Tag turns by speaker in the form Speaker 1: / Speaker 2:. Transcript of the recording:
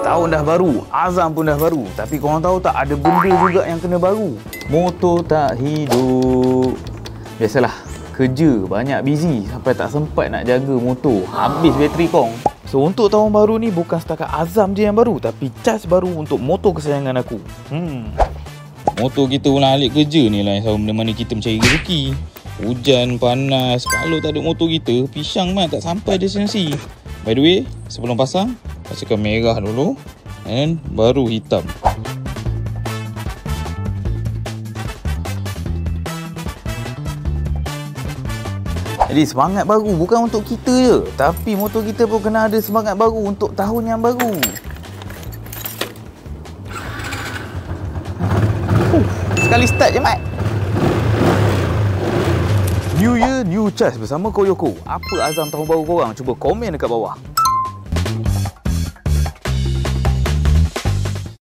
Speaker 1: Tahun dah baru, azam pun dah baru. Tapi korang tahu tak, ada benda juga yang kena baru. Motor tak hidup. Biasalah, kerja banyak busy sampai tak sempat nak jaga motor. Habis bateri kong. So untuk tahun baru ni bukan setakat azam je yang baru, tapi cas baru untuk motor kesayangan aku.
Speaker 2: Motor kita ulang alik kerja ni lah yang mana kita mencari rezeki. Hujan, panas, kalau tak ada motor kita, pisang mat tak sampai destinasi. By the way, sebelum pasang, pasangkan merah dulu and baru hitam.
Speaker 1: Jadi semangat baru bukan untuk kita je, tapi motor kita pun kena ada semangat baru untuk tahun yang baru. Sekali start je, Mat. New Year, New Charge bersama Koyoko. Apa azam tahun baru korang? Cuba komen dekat bawah.